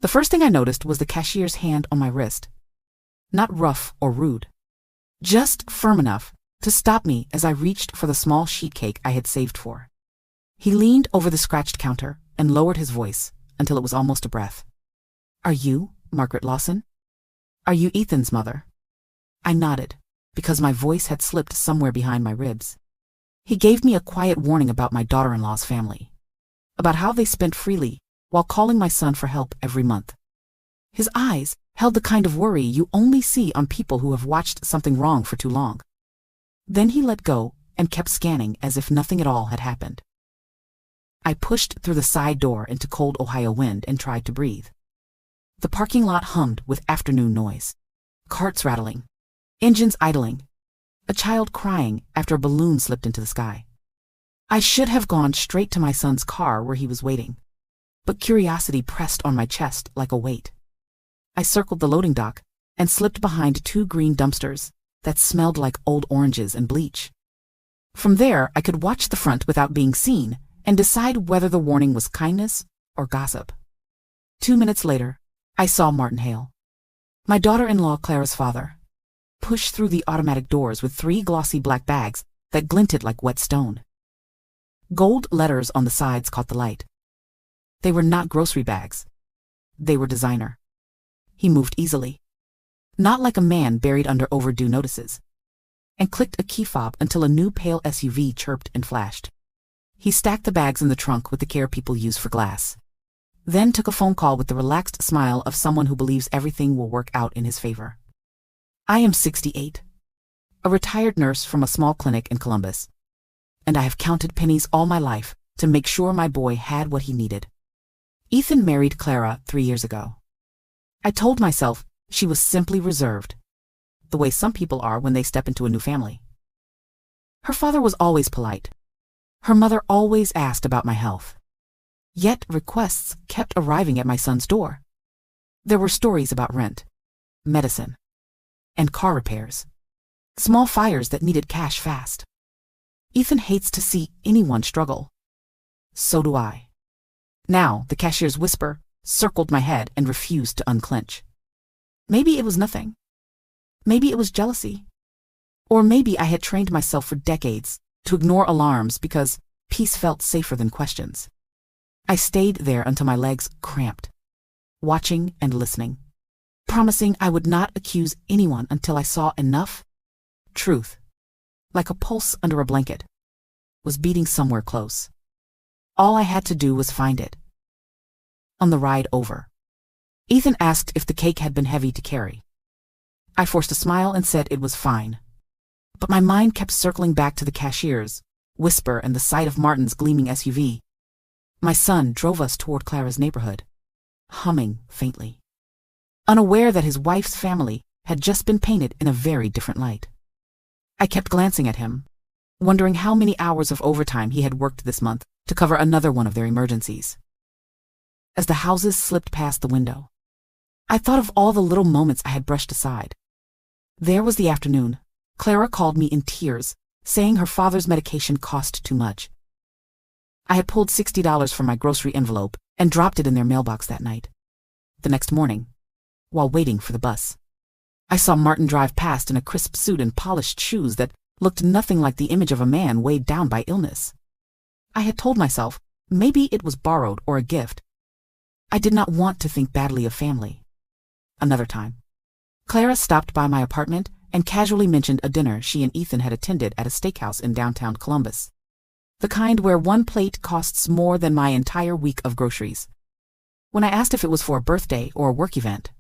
The first thing I noticed was the cashier's hand on my wrist. Not rough or rude. Just firm enough to stop me as I reached for the small sheet cake I had saved for. He leaned over the scratched counter and lowered his voice until it was almost a breath. "Are you Margaret Lawson? Are you Ethan's mother?" I nodded, because my voice had slipped somewhere behind my ribs. He gave me a quiet warning about my daughter-in-law's family, about how they spent freely while calling my son for help every month. His eyes held the kind of worry you only see on people who have watched something wrong for too long. Then he let go and kept scanning as if nothing at all had happened. I pushed through the side door into cold Ohio wind and tried to breathe. The parking lot hummed with afternoon noise. Carts rattling, engines idling, a child crying after a balloon slipped into the sky. I should have gone straight to my son's car where he was waiting, but curiosity pressed on my chest like a weight. I circled the loading dock and slipped behind 2 green dumpsters that smelled like old oranges and bleach. From there, I could watch the front without being seen and decide whether the warning was kindness or gossip. 2 minutes later, I saw Martin Hale, my daughter-in-law Clara's father, push through the automatic doors with 3 glossy black bags that glinted like wet stone. Gold letters on the sides caught the light. They were not grocery bags. They were designer. He moved easily, not like a man buried under overdue notices, and clicked a key fob until a new pale SUV chirped and flashed. He stacked the bags in the trunk with the care people use for glass, then took a phone call with the relaxed smile of someone who believes everything will work out in his favor. I am 68, a retired nurse from a small clinic in Columbus, and I have counted pennies all my life to make sure my boy had what he needed. Ethan married Clara 3 years ago. I told myself she was simply reserved, the way some people are when they step into a new family. Her father was always polite. Her mother always asked about my health. Yet requests kept arriving at my son's door. There were stories about rent, medicine, and car repairs. Small fires that needed cash fast. Ethan hates to see anyone struggle. So do I. Now, the cashier's whisper circled my head and refused to unclench. Maybe it was nothing. Maybe it was jealousy. Or maybe I had trained myself for decades to ignore alarms because peace felt safer than questions. I stayed there until my legs cramped, watching and listening, promising I would not accuse anyone until I saw enough truth, like a pulse under a blanket, was beating somewhere close. All I had to do was find it. On the ride over, Ethan asked if the cake had been heavy to carry. I forced a smile and said it was fine. But my mind kept circling back to the cashier's whisper and the sight of Martin's gleaming SUV. My son drove us toward Clara's neighborhood, humming faintly, unaware that his wife's family had just been painted in a very different light. I kept glancing at him, wondering how many hours of overtime he had worked this month to cover another one of their emergencies. As the houses slipped past the window, I thought of all the little moments I had brushed aside. There was the afternoon. Clara called me in tears, saying her father's medication cost too much. I had pulled $60 from my grocery envelope and dropped it in their mailbox that night. The next morning, while waiting for the bus, I saw Martin drive past in a crisp suit and polished shoes that looked nothing like the image of a man weighed down by illness. I had told myself maybe it was borrowed or a gift. I did not want to think badly of family. Another time, Clara stopped by my apartment and casually mentioned a dinner she and Ethan had attended at a steakhouse in downtown Columbus, the kind where one plate costs more than my entire week of groceries. When I asked if it was for a birthday or a work event,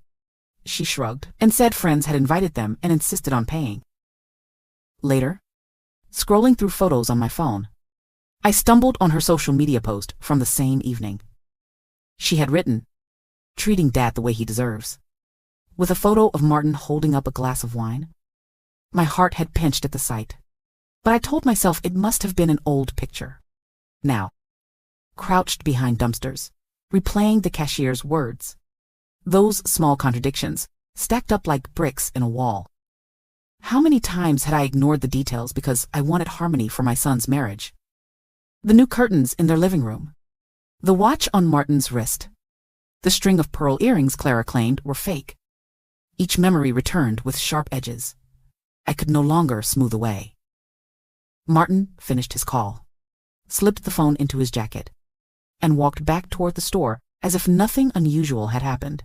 she shrugged and said friends had invited them and insisted on paying. Later, scrolling through photos on my phone, I stumbled on her social media post from the same evening. She had written, "Treating Dad the way he deserves," with a photo of Martin holding up a glass of wine. My heart had pinched at the sight, but I told myself it must have been an old picture. Now, crouched behind dumpsters, replaying the cashier's words, those small contradictions stacked up like bricks in a wall. How many times had I ignored the details because I wanted harmony for my son's marriage? The new curtains in their living room, the watch on Martin's wrist, The string of pearl earrings Clara claimed were fake. Each memory returned with sharp edges. I could no longer smooth away. Martin finished his call, slipped the phone into his jacket, and walked back toward the store as if nothing unusual had happened.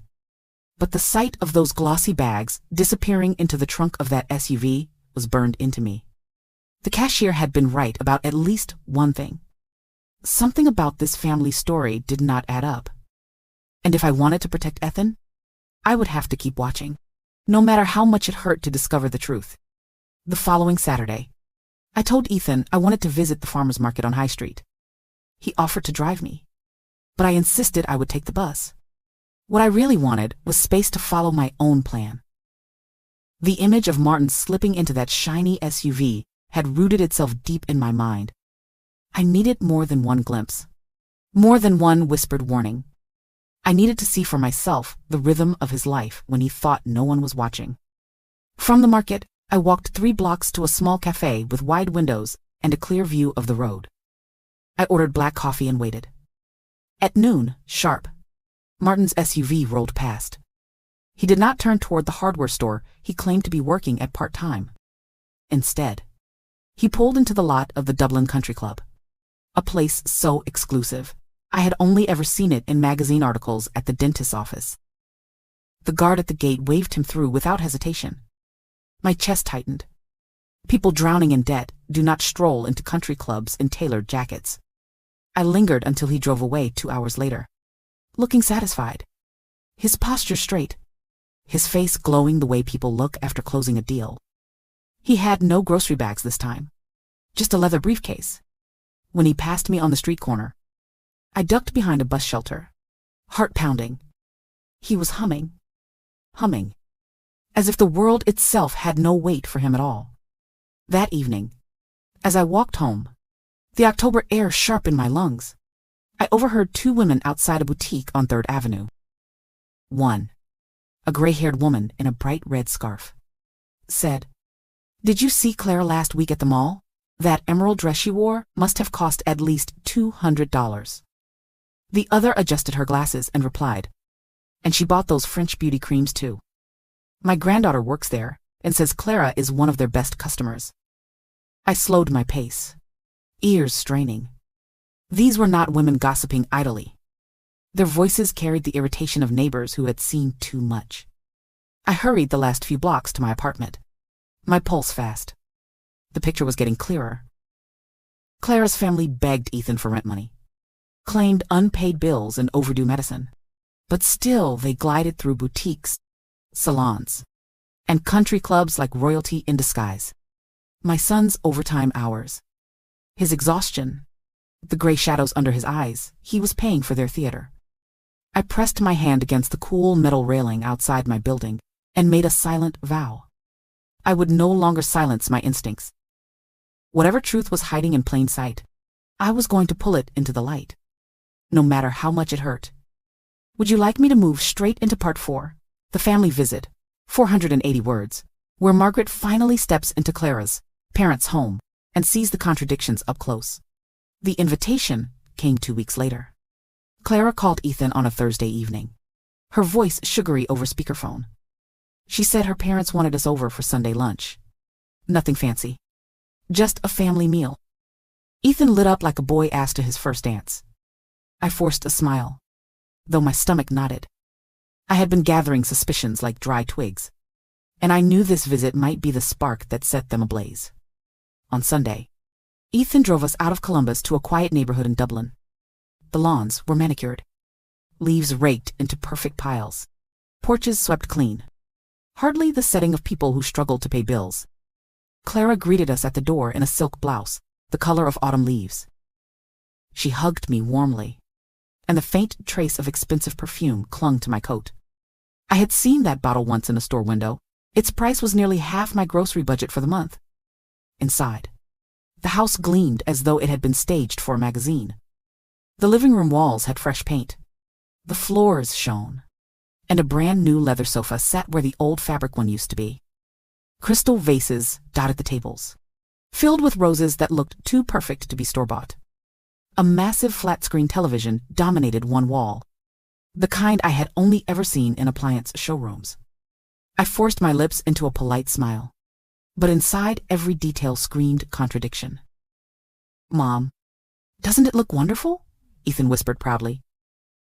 But the sight of those glossy bags disappearing into the trunk of that SUV was burned into me. The cashier had been right about at least one thing. Something about this family story did not add up. And if I wanted to protect Ethan, I would have to keep watching, no matter how much it hurt to discover the truth. The following Saturday, I told Ethan I wanted to visit the farmer's market on High Street. He offered to drive me, but I insisted I would take the bus. What I really wanted was space to follow my own plan. The image of Martin slipping into that shiny SUV had rooted itself deep in my mind. I needed more than one glimpse, more than one whispered warning. I needed to see for myself the rhythm of his life when he thought no one was watching. From the market, I walked 3 blocks to a small cafe with wide windows and a clear view of the road. I ordered black coffee and waited. At noon, sharp, Martin's SUV rolled past. He did not turn toward the hardware store he claimed to be working at part-time. Instead, he pulled into the lot of the Dublin Country Club, a place so exclusive I had only ever seen it in magazine articles at the dentist's office. The guard at the gate waved him through without hesitation. My chest tightened. People drowning in debt do not stroll into country clubs in tailored jackets. I lingered until he drove away 2 hours later, looking satisfied, his posture straight, his face glowing the way people look after closing a deal. He had no grocery bags this time, just a leather briefcase. When he passed me on the street corner, I ducked behind a bus shelter, heart pounding. He was humming, as if the world itself had no weight for him at all. That evening, as I walked home, the October air sharp in my lungs, I overheard 2 women outside a boutique on 3rd Avenue. One, a gray-haired woman in a bright red scarf, said, "Did you see Clara last week at the mall? That emerald dress she wore must have cost at least $200. The other adjusted her glasses and replied, "And she bought those French beauty creams too. My granddaughter works there and says Clara is one of their best customers." I slowed my pace, ears straining. These were not women gossiping idly. Their voices carried the irritation of neighbors who had seen too much. I hurried the last few blocks to my apartment, my pulse fast. The picture was getting clearer. Clara's family begged Ethan for rent money, claimed unpaid bills and overdue medicine, but still they glided through boutiques, salons, and country clubs like royalty in disguise. My son's overtime hours, his exhaustion, the gray shadows under his eyes, he was paying for their theater. I pressed my hand against the cool metal railing outside my building and made a silent vow. I would no longer silence my instincts. Whatever truth was hiding in plain sight, I was going to pull it into the light, no matter how much it hurt. Would you like me to move straight into part 4, the family visit, 480 words, where Margaret finally steps into Clara's parents' home and sees the contradictions up close? The invitation came 2 weeks later. Clara called Ethan on a Thursday evening, her voice sugary over speakerphone. She said her parents wanted us over for Sunday lunch. Nothing fancy, just a family meal. Ethan lit up like a boy asked to his first dance. I forced a smile, though my stomach knotted. I had been gathering suspicions like dry twigs, and I knew this visit might be the spark that set them ablaze. On Sunday, Ethan drove us out of Columbus to a quiet neighborhood in Dublin. The lawns were manicured, leaves raked into perfect piles, porches swept clean. Hardly the setting of people who struggled to pay bills. Clara greeted us at the door in a silk blouse, the color of autumn leaves. She hugged me warmly, and the faint trace of expensive perfume clung to my coat. I had seen that bottle once in a store window. Its price was nearly half my grocery budget for the month. Inside, the house gleamed as though it had been staged for a magazine. The living room walls had fresh paint. The floors shone, and a brand new leather sofa sat where the old fabric one used to be. Crystal vases dotted the tables, filled with roses that looked too perfect to be store-bought. A massive flat-screen television dominated one wall. the kind I had only ever seen in appliance showrooms. I forced my lips into a polite smile, but inside every detail screamed contradiction. "Mom, doesn't it look wonderful?" Ethan whispered proudly,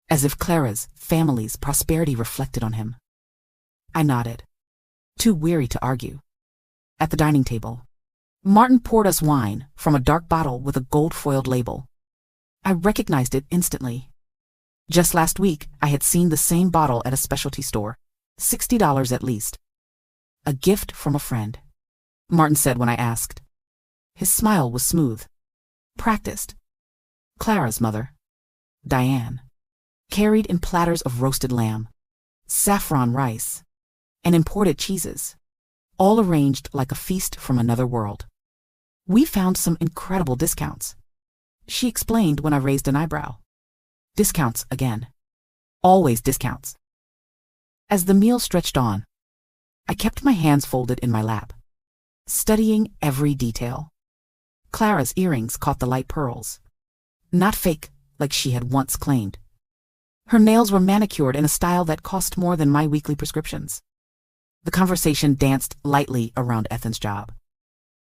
as if Clara's family's prosperity reflected on him. I nodded, too weary to argue. At the dining table, Martin poured us wine from a dark bottle with a gold-foiled label. I recognized it instantly. Just last week, I had seen the same bottle at a specialty store, $60 at least. "A gift from a friend," Martin said when I asked. His smile was smooth, practiced. Clara's mother, Diane, carried in platters of roasted lamb, saffron rice, and imported cheeses, all arranged like a feast from another world. "We found some incredible discounts," she explained when I raised an eyebrow. Discounts again. Always discounts. As the meal stretched on, I kept my hands folded in my lap, studying every detail. Clara's earrings caught the light pearls. Not fake, like she had once claimed. Her nails were manicured in a style that cost more than my weekly prescriptions. The conversation danced lightly around Ethan's job,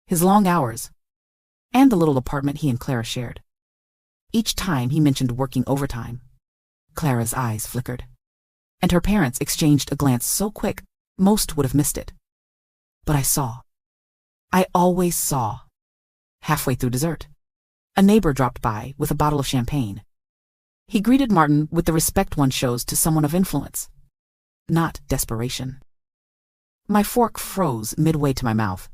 his long hours, and the little apartment he and Clara shared. Each time he mentioned working overtime, Clara's eyes flickered, and her parents exchanged a glance so quick most would have missed it. But I saw. I always saw. Halfway through dessert, a neighbor dropped by with a bottle of champagne. He greeted Martin with the respect one shows to someone of influence, not desperation. My fork froze midway to my mouth.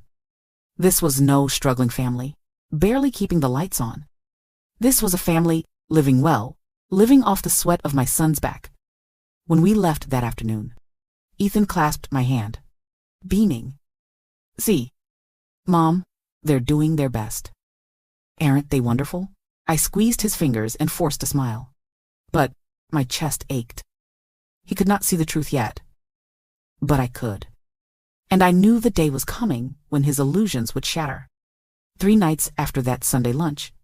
This was no struggling family, barely keeping the lights on. This was a family living well, living off the sweat of my son's back. When we left that afternoon, Ethan clasped my hand, beaming. "See, Mom, they're doing their best. Aren't they wonderful?" I squeezed his fingers and forced a smile. But my chest ached. He could not see the truth yet. But I could. And I knew the day was coming when his illusions would shatter. 3 nights after that Sunday lunch,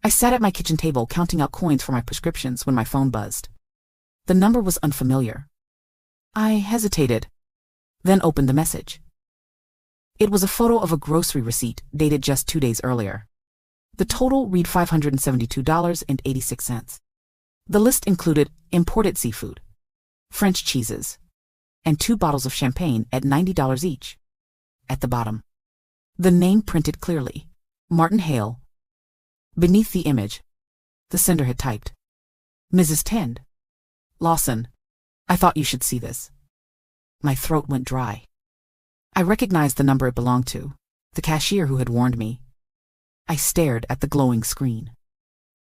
I sat at my kitchen table counting out coins for my prescriptions when my phone buzzed. The number was unfamiliar. I hesitated, then opened the message. It was a photo of a grocery receipt dated just 2 days earlier. The total read $572.86. The list included imported seafood, French cheeses, and 2 bottles of champagne at $90 each. At the bottom, the name printed clearly, Martin Hale. Beneath the image, the sender had typed, "Mrs. Tend. Lawson, I thought you should see this." My throat went dry. I recognized the number it belonged to, the cashier who had warned me. I stared at the glowing screen,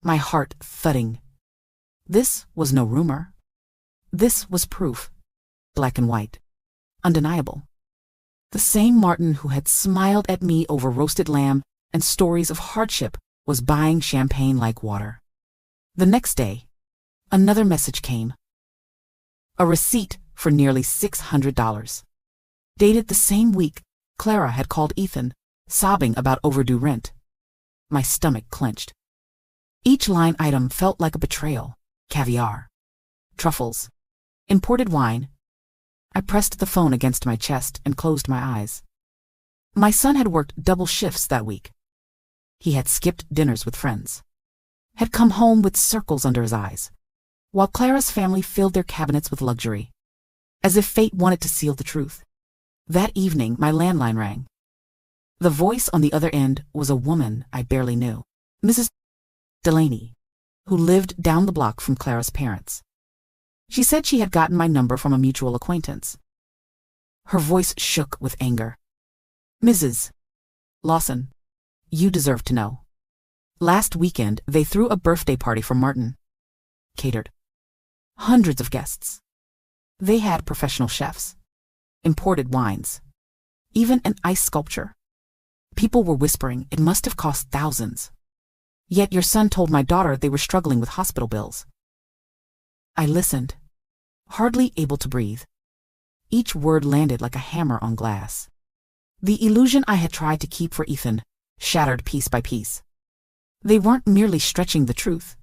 my heart thudding. This was no rumor. This was proof, black and white, undeniable. The same Martin who had smiled at me over roasted lamb and stories of hardship was buying champagne like water. The next day, another message came. A receipt for nearly $600. Dated the same week, Clara had called Ethan, sobbing about overdue rent. My stomach clenched. Each line item felt like a betrayal. Caviar, truffles, imported wine. I pressed the phone against my chest and closed my eyes. My son had worked double shifts that week. He had skipped dinners with friends, had come home with circles under his eyes, while Clara's family filled their cabinets with luxury, as if fate wanted to seal the truth. That evening, my landline rang. The voice on the other end was a woman I barely knew, Mrs. Delaney, who lived down the block from Clara's parents. She said she had gotten my number from a mutual acquaintance. Her voice shook with anger. "Mrs. Lawson, you deserve to know. Last weekend, they threw a birthday party for Martin. Catered. Hundreds of guests. They had professional chefs, imported wines, even an ice sculpture. People were whispering it must have cost thousands. Yet your son told my daughter they were struggling with hospital bills." I listened, hardly able to breathe. Each word landed like a hammer on glass. The illusion I had tried to keep for Ethan shattered piece by piece. They weren't merely stretching the truth.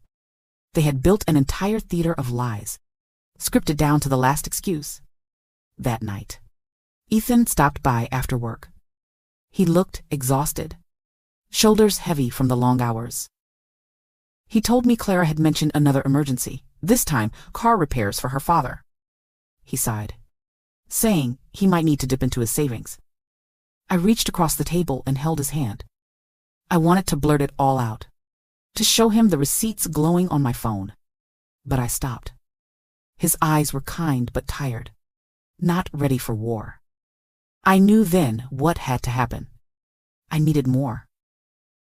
They had built an entire theater of lies, scripted down to the last excuse. That night, Ethan stopped by after work. He looked exhausted, shoulders heavy from the long hours. He told me Clara had mentioned another emergency, this time car repairs for her father. He sighed, saying he might need to dip into his savings. I reached across the table and held his hand. I wanted to blurt it all out, to show him the receipts glowing on my phone. But I stopped. His eyes were kind but tired, not ready for war. I knew then what had to happen. I needed more.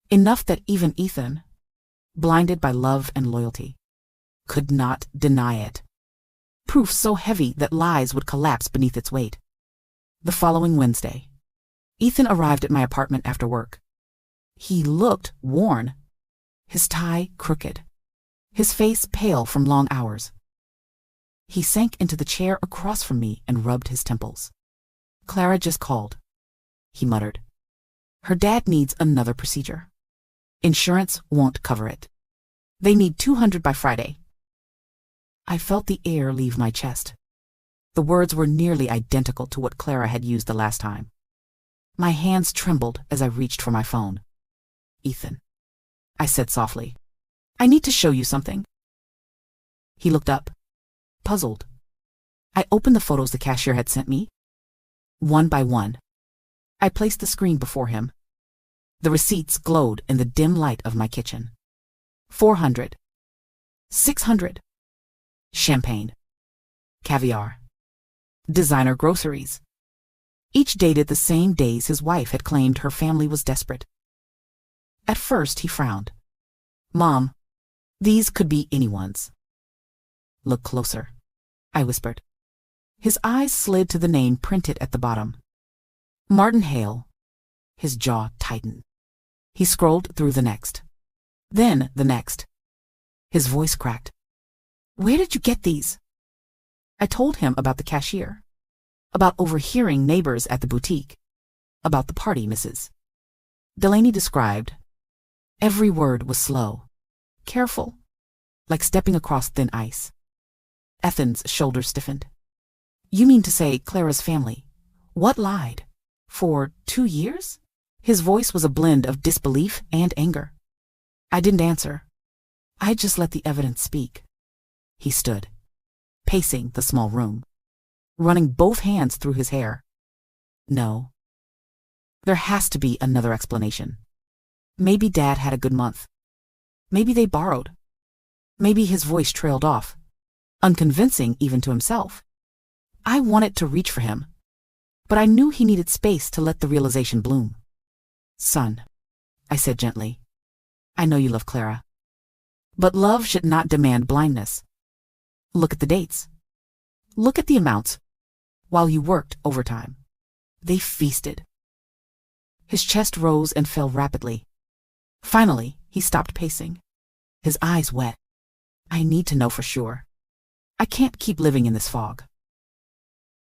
Enough that even Ethan, blinded by love and loyalty, could not deny it. Proof so heavy that lies would collapse beneath its weight. The following Wednesday, Ethan arrived at my apartment after work. He looked worn, his tie crooked, his face pale from long hours. He sank into the chair across from me and rubbed his temples. Clara just called, he muttered. Her dad needs another procedure. Insurance won't cover it. They need $200 by Friday. I felt the air leave my chest. The words were nearly identical to what Clara had used the last time. My hands trembled as I reached for my phone. Ethan, I said softly, I need to show you something. He looked up, puzzled. I opened the photos the cashier had sent me. One by one, I placed the screen before him. The receipts glowed in the dim light of my kitchen. 400, 600, champagne, caviar, designer groceries. Each dated the same days his wife had claimed her family was desperate. At first he frowned. Mom, these could be anyone's. Look closer, I whispered. His eyes slid to the name printed at the bottom. Martin Hale. His jaw tightened. He scrolled through the next. Then the next. His voice cracked. Where did you get these? I told him about the cashier, about overhearing neighbors at the boutique, about the party misses. Delaney described. Every word was slow, careful, like stepping across thin ice. Ethan's shoulders stiffened. You mean to say Clara's family? What lied? For 2 years? His voice was a blend of disbelief and anger. I didn't answer. I just let the evidence speak. He stood, pacing the small room, running both hands through his hair. No. There has to be another explanation. Maybe Dad had a good month. Maybe they borrowed. Maybe his voice trailed off, unconvincing even to himself. I wanted to reach for him, but I knew he needed space to let the realization bloom. Son, I said gently, I know you love Clara, but love should not demand blindness. Look at the dates. Look at the amounts. While you worked overtime, they feasted. His chest rose and fell rapidly. Finally, he stopped pacing, his eyes wet. I need to know for sure. I can't keep living in this fog.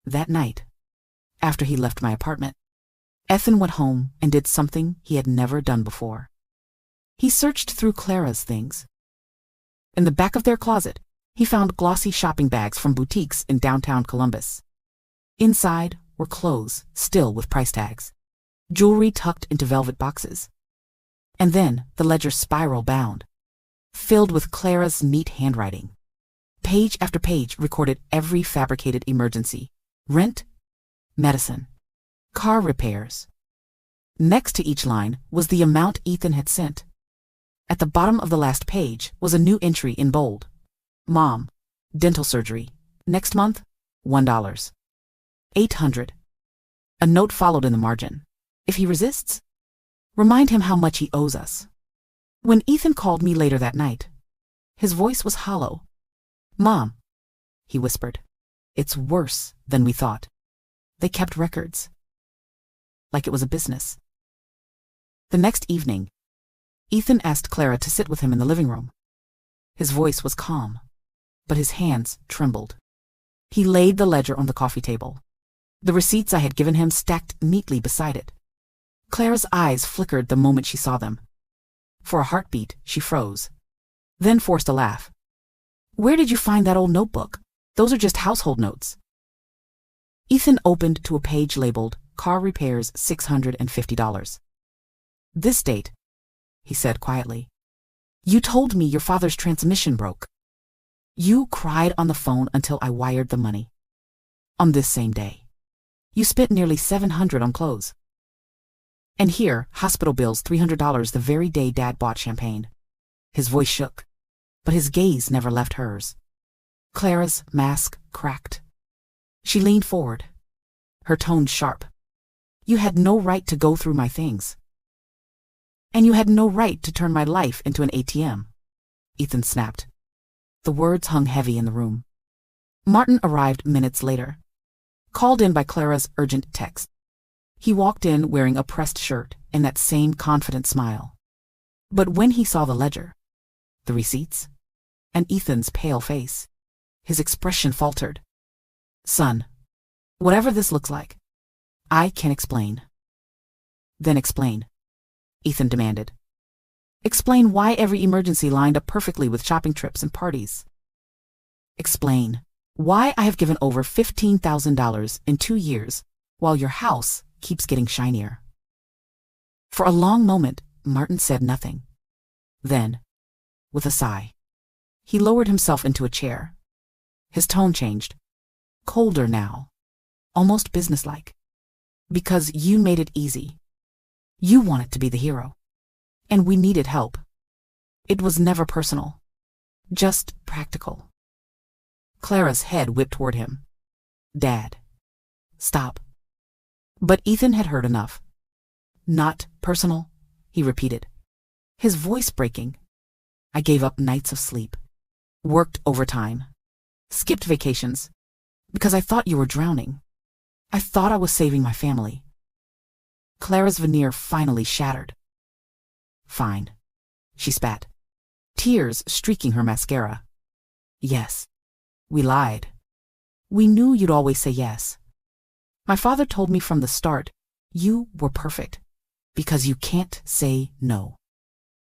That night, after he left my apartment, Ethan went home and did something he had never done before. He searched through Clara's things. In the back of their closet, he found glossy shopping bags from boutiques in downtown Columbus. Inside were clothes, still with price tags, jewelry tucked into velvet boxes. And then the ledger spiral bound, filled with Clara's neat handwriting. Page after page recorded every fabricated emergency: rent, medicine, car repairs. Next to each line was the amount Ethan had sent. At the bottom of the last page was a new entry in bold. Mom, dental surgery, next month, $1. 800. A note followed in the margin. If he resists, remind him how much he owes us. When Ethan called me later that night, his voice was hollow. Mom, he whispered, it's worse than we thought. They kept records, like it was a business. The next evening, Ethan asked Clara to sit with him in the living room. His voice was calm, but his hands trembled. He laid the ledger on the coffee table, the receipts I had given him stacked neatly beside it. Clara's eyes flickered the moment she saw them. For a heartbeat, she froze, then forced a laugh. Where did you find that old notebook? Those are just household notes. Ethan opened to a page labeled Car Repairs $650. This date, he said quietly. You told me your father's transmission broke. You cried on the phone until I wired the money. On this same day, you spent nearly $700 on clothes. And here, hospital bills $300 the very day Dad bought champagne. His voice shook, but his gaze never left hers. Clara's mask cracked. She leaned forward, her tone sharp. You had no right to go through my things. And you had no right to turn my life into an ATM. Ethan snapped. The words hung heavy in the room. Martin arrived minutes later, called in by Clara's urgent text. He walked in wearing a pressed shirt and that same confident smile. But when he saw the ledger, the receipts, and Ethan's pale face, his expression faltered. Son, whatever this looks like, I can explain. Then explain, Ethan demanded. Explain why every emergency lined up perfectly with shopping trips and parties. Explain why I have given over $15,000 in 2 years while your house keeps getting shinier. For a long moment, Martin said nothing. Then, with a sigh, he lowered himself into a chair. His tone changed, colder now, almost businesslike. Because you made it easy. You wanted to be the hero. And we needed help. It was never personal, just practical. Clara's head whipped toward him. Dad, stop. But Ethan had heard enough. Not personal, he repeated, his voice breaking. I gave up nights of sleep, worked overtime, skipped vacations, because I thought you were drowning. I thought I was saving my family. Clara's veneer finally shattered. Fine, she spat, tears streaking her mascara. Yes, we lied. We knew you'd always say yes. My father told me from the start, you were perfect, because you can't say no.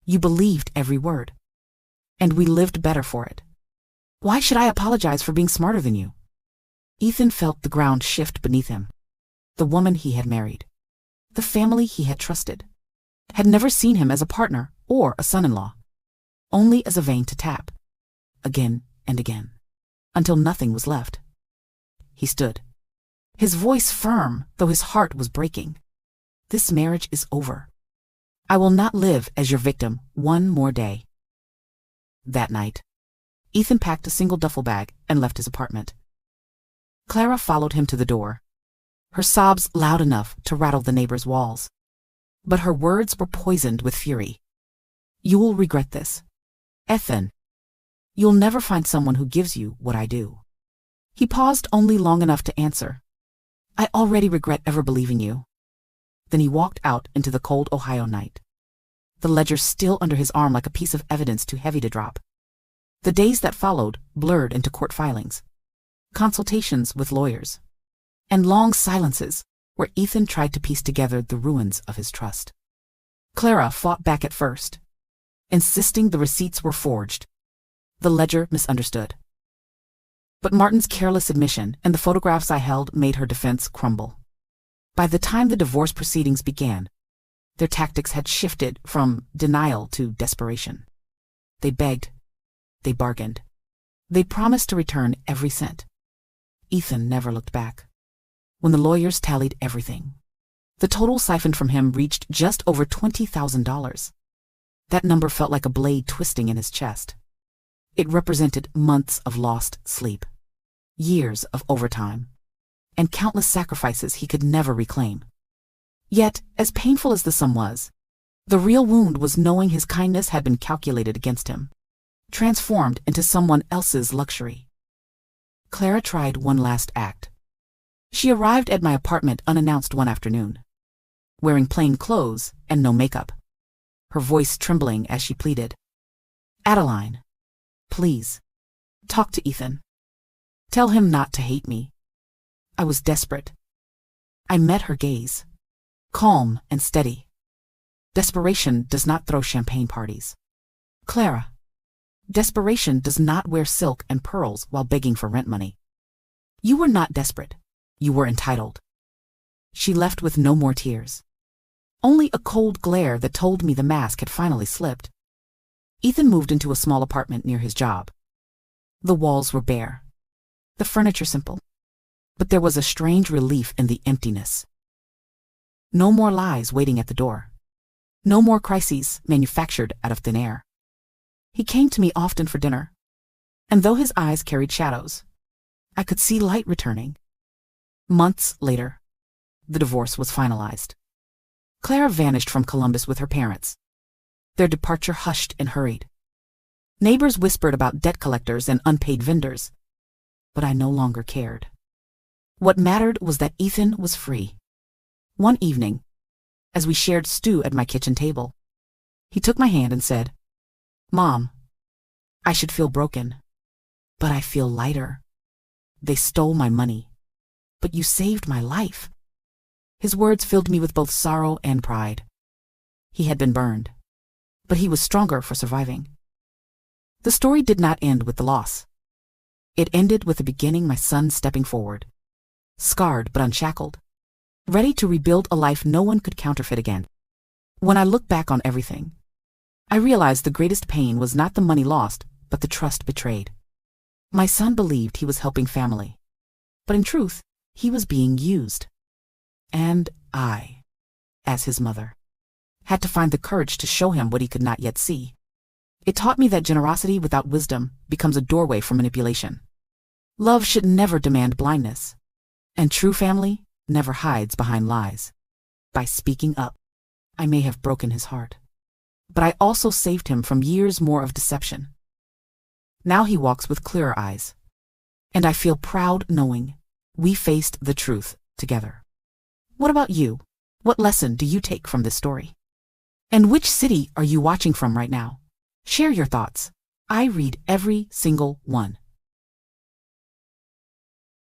You believed every word. And we lived better for it. Why should I apologize for being smarter than you? Ethan felt the ground shift beneath him. The woman he had married, the family he had trusted, had never seen him as a partner or a son-in-law, only as a vein to tap, again and again, until nothing was left. He stood, his voice firm, though his heart was breaking. This marriage is over. I will not live as your victim one more day. That night, Ethan packed a single duffel bag and left his apartment. Clara followed him to the door, her sobs loud enough to rattle the neighbors' walls. But her words were poisoned with fury. You will regret this. Ethan, you'll never find someone who gives you what I do. He paused only long enough to answer. I already regret ever believing you. Then he walked out into the cold Ohio night, the ledger still under his arm like a piece of evidence too heavy to drop. The days that followed blurred into court filings, consultations with lawyers, and long silences where Ethan tried to piece together the ruins of his trust. Clara fought back at first, insisting the receipts were forged, the ledger misunderstood. But Martin's careless admission and the photographs I held made her defense crumble. By the time the divorce proceedings began, their tactics had shifted from denial to desperation. They begged, they bargained, they promised to return every cent. Ethan never looked back. When the lawyers tallied everything, the total siphoned from him reached just over $20,000. That number felt like a blade twisting in his chest. It represented months of lost sleep, years of overtime, and countless sacrifices he could never reclaim. Yet, as painful as the sum was, the real wound was knowing his kindness had been calculated against him, transformed into someone else's luxury. Clara tried one last act. She arrived at my apartment unannounced one afternoon, wearing plain clothes and no makeup, her voice trembling as she pleaded. Adeline, please, talk to Ethan. Tell him not to hate me. I was desperate. I met her gaze, calm and steady. Desperation does not throw champagne parties. Clara, desperation does not wear silk and pearls while begging for rent money. You were not desperate. You were entitled. She left with no more tears. Only a cold glare that told me the mask had finally slipped. Ethan moved into a small apartment near his job. The walls were bare. The furniture simple. But there was a strange relief in the emptiness. No more lies waiting at the door. No more crises manufactured out of thin air. He came to me often for dinner, and though his eyes carried shadows, I could see light returning. Months later, the divorce was finalized. Clara vanished from Columbus with her parents. Their departure hushed and hurried. Neighbors whispered about debt collectors and unpaid vendors, but I no longer cared. What mattered was that Ethan was free. One evening, as we shared stew at my kitchen table, he took my hand and said, "Mom, I should feel broken, but I feel lighter. They stole my money, but you saved my life." His words filled me with both sorrow and pride. He had been burned, but he was stronger for surviving. The story did not end with the loss. It ended with the beginning, my son stepping forward, scarred but unshackled, ready to rebuild a life no one could counterfeit again. When I look back on everything, I realized the greatest pain was not the money lost, but the trust betrayed. My son believed he was helping family, but in truth, he was being used. And I, as his mother, had to find the courage to show him what he could not yet see. It taught me that generosity without wisdom becomes a doorway for manipulation. Love should never demand blindness, and true family never hides behind lies. By speaking up, I may have broken his heart, but I also saved him from years more of deception. Now he walks with clearer eyes, and I feel proud knowing we faced the truth together. What about you? What lesson do you take from this story? And which city are you watching from right now? Share your thoughts. I read every single one.